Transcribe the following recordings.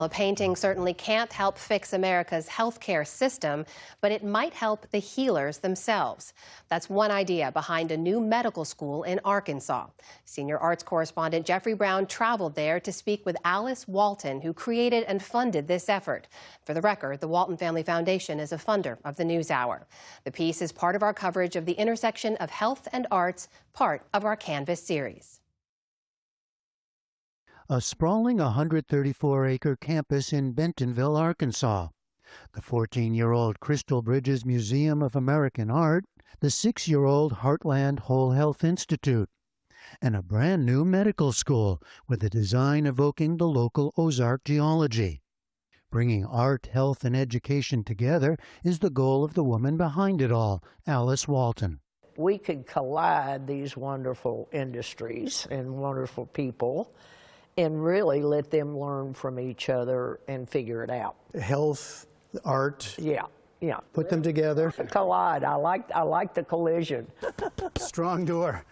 A painting certainly can't help fix America's healthcare system, but it might help the healers themselves. That's one idea behind a new medical school in Arkansas. Senior arts correspondent Jeffrey Brown traveled there to speak with Alice Walton, who created and funded this effort. For the record, the Walton Family Foundation is a funder of the NewsHour. The piece is part of our coverage of the intersection of health and arts, part of our Canvas series. A sprawling 134-acre campus in Bentonville, Arkansas. The 14-year-old Crystal Bridges Museum of American Art, the 6-year-old Heartland Whole Health Institute, and a brand new medical school with a design evoking the local Ozark geology. Bringing art, health, and education together is the goal of the woman behind it all, Alice Walton. We could collide these wonderful industries and wonderful people and really let them learn from each other and figure it out. Health, art. Yeah. Put them together. Collide. I like the collision. Strong door.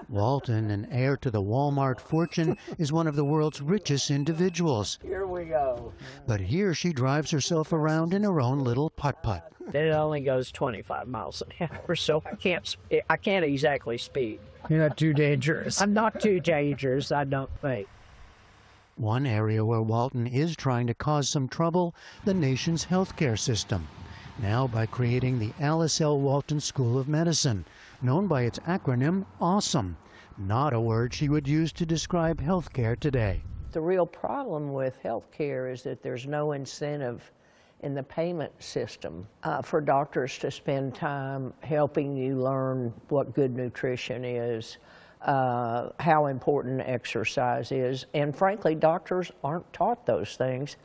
Walton, an heir to the Walmart fortune, is one of the world's richest individuals. Here we go. But here she drives herself around in her own little putt-putt. It only goes 25 miles an hour, so I can't exactly speed. You're not too dangerous. I'm not too dangerous, I don't think. One area where Walton is trying to cause some trouble, the nation's healthcare system. Now by creating the Alice L. Walton School of Medicine, known by its acronym AWESOME, not a word she would use to describe healthcare today. The real problem with healthcare is that there's no incentive in the payment system for doctors to spend time helping you learn what good nutrition is, how important exercise is, and frankly, doctors aren't taught those things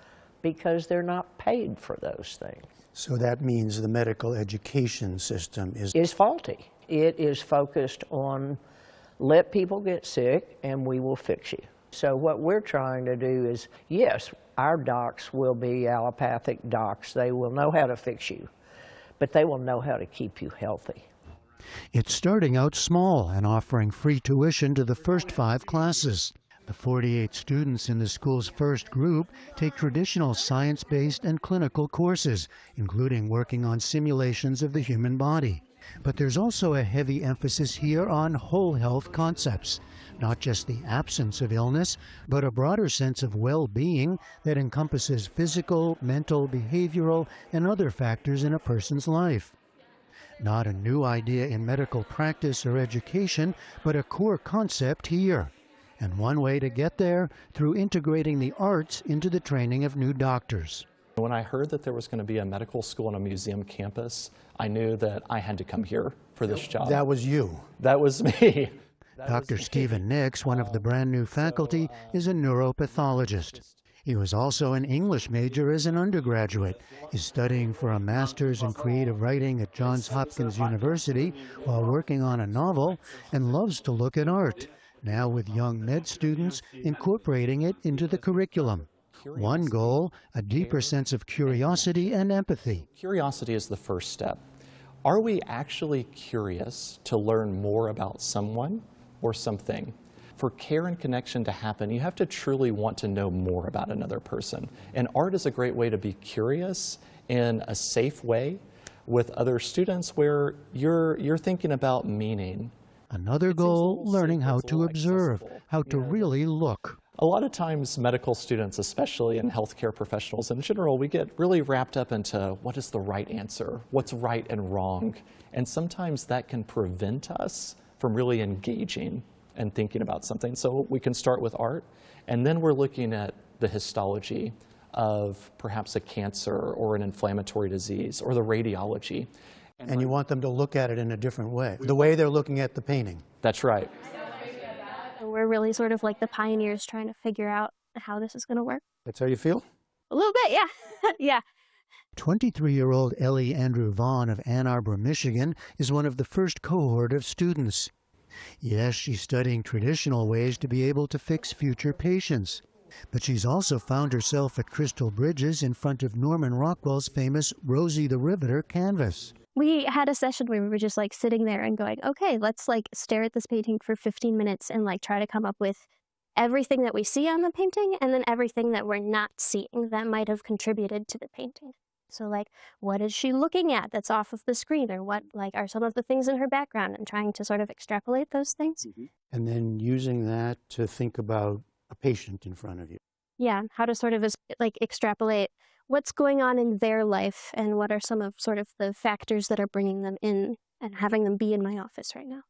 because they're not paid for those things. So that means the medical education system is faulty. It is focused on let people get sick and we will fix you. So what we're trying to do is, yes, our docs will be allopathic docs. They will know how to fix you, but they will know how to keep you healthy. It's starting out small and offering free tuition to the first 5 classes. The 48 students in the school's first group take traditional science-based and clinical courses, including working on simulations of the human body. But there's also a heavy emphasis here on whole health concepts, not just the absence of illness, but a broader sense of well-being that encompasses physical, mental, behavioral, and other factors in a person's life. Not a new idea in medical practice or education, but a core concept here. And one way to get there, through integrating the arts into the training of new doctors. When I heard that there was going to be a medical school on a museum campus, I knew that I had to come here for this job. That was you. That was me. Dr. Stephen Nix, one of the brand new faculty, is a neuropathologist. He was also an English major as an undergraduate. He's studying for a master's in creative writing at Johns Hopkins University while working on a novel, and loves to look at art, now with young med students incorporating it into the curriculum. One goal, a deeper sense of curiosity and empathy. Curiosity is the first step. Are we actually curious to learn more about someone or something? For care and connection to happen, you have to truly want to know more about another person. And art is a great way to be curious in a safe way with other students where you're thinking about meaning. Another goal, learning how to observe, how to really look. A lot of times medical students, especially and healthcare professionals in general, we get really wrapped up into what is the right answer, what's right and wrong. And sometimes that can prevent us from really engaging and thinking about something. So we can start with art, and then we're looking at the histology of perhaps a cancer or an inflammatory disease or the radiology. And you want them to look at it in a different way, the way they're looking at the painting. That's right. We're really sort of like the pioneers trying to figure out how this is going to work. That's how you feel? A little bit, yeah. Yeah. 23-year-old Ellie Andrew Vaughn of Ann Arbor, Michigan, is one of the first cohort of students. Yes, she's studying traditional ways to be able to fix future patients. But she's also found herself at Crystal Bridges in front of Norman Rockwell's famous Rosie the Riveter canvas. We had a session where we were just like sitting there and going, okay, let's like stare at this painting for 15 minutes and like try to come up with everything that we see on the painting and then everything that we're not seeing that might have contributed to the painting. So like, what is she looking at that's off of the screen, or what like are some of the things in her background, and trying to sort of extrapolate those things. And then using that to think about a patient in front of you. Yeah, how to sort of like extrapolate what's going on in their life and what are some of sort of the factors that are bringing them in and having them be in my office right now.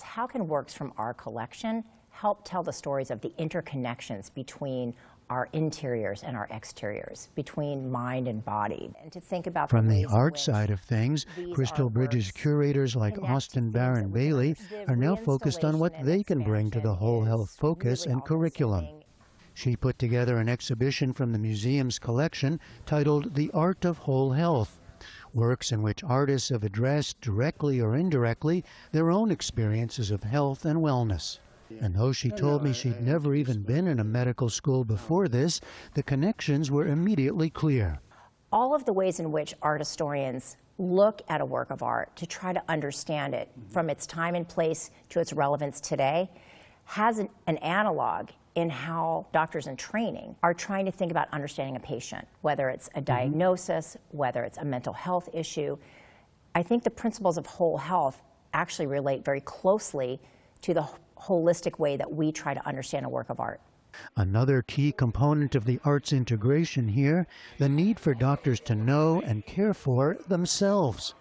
How can works from our collection help tell the stories of the interconnections between our interiors and our exteriors, between mind and body, and to think about From the ways in art which side of things, these Crystal Bridges artworks curators like connect to Austin things Barron that we Bailey learned. are now focused on what Reinstallation they and can bring to the expansion whole health is focus really and curriculum. all-consuming. She put together an exhibition from the museum's collection titled The Art of Whole Health, works in which artists have addressed, directly or indirectly, their own experiences of health and wellness. And though she told me she'd never even been in a medical school before this, the connections were immediately clear. All of the ways in which art historians look at a work of art to try to understand it from its time and place to its relevance today has an analog in how doctors in training are trying to think about understanding a patient, whether it's a diagnosis, whether it's a mental health issue. I think the principles of whole health actually relate very closely to the holistic way that we try to understand a work of art. Another key component of the arts integration here, the need for doctors to know and care for themselves.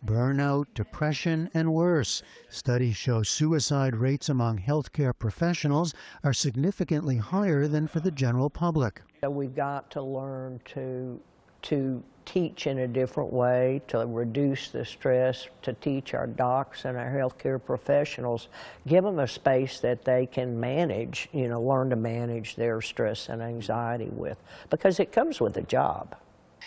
Burnout, depression, and worse. Studies show suicide rates among healthcare professionals are significantly higher than for the general public. So we've got to learn to teach in a different way, to reduce the stress, to teach our docs and our healthcare professionals, give them a space that they can manage, learn to manage their stress and anxiety with, because it comes with a job.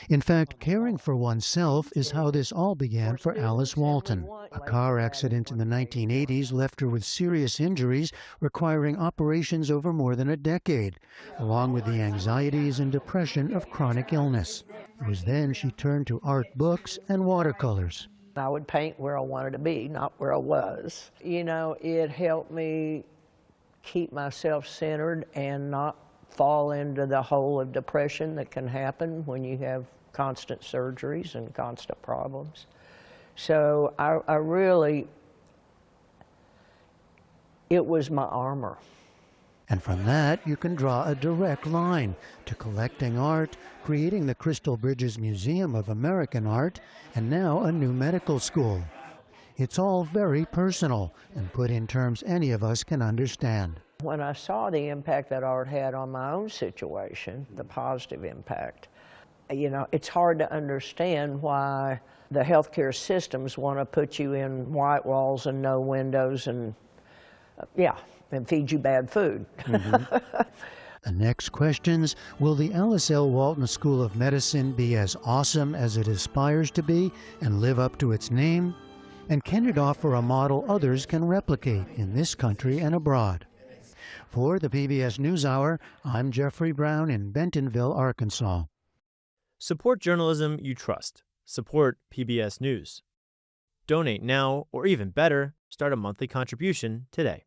In fact, caring for oneself is how this all began for Alice Walton. A car accident in the 1980s left her with serious injuries requiring operations over more than a decade, along with the anxieties and depression of chronic illness. It was then she turned to art books and watercolors. I would paint where I wanted to be, not where I was. It helped me keep myself centered and not fall into the hole of depression that can happen when you have constant surgeries and constant problems. So I really, it was my armor. And from that, you can draw a direct line to collecting art, creating the Crystal Bridges Museum of American Art, and now a new medical school. It's all very personal and put in terms any of us can understand. When I saw the impact that art had on my own situation, the positive impact, it's hard to understand why the healthcare systems want to put you in white walls and no windows and, and feed you bad food. The next questions, will the Alice L. Walton School of Medicine be as awesome as it aspires to be and live up to its name? And can it offer a model others can replicate in this country and abroad? For the PBS NewsHour, I'm Jeffrey Brown in Bentonville, Arkansas. Support journalism you trust. Support PBS News. Donate now, or even better, start a monthly contribution today.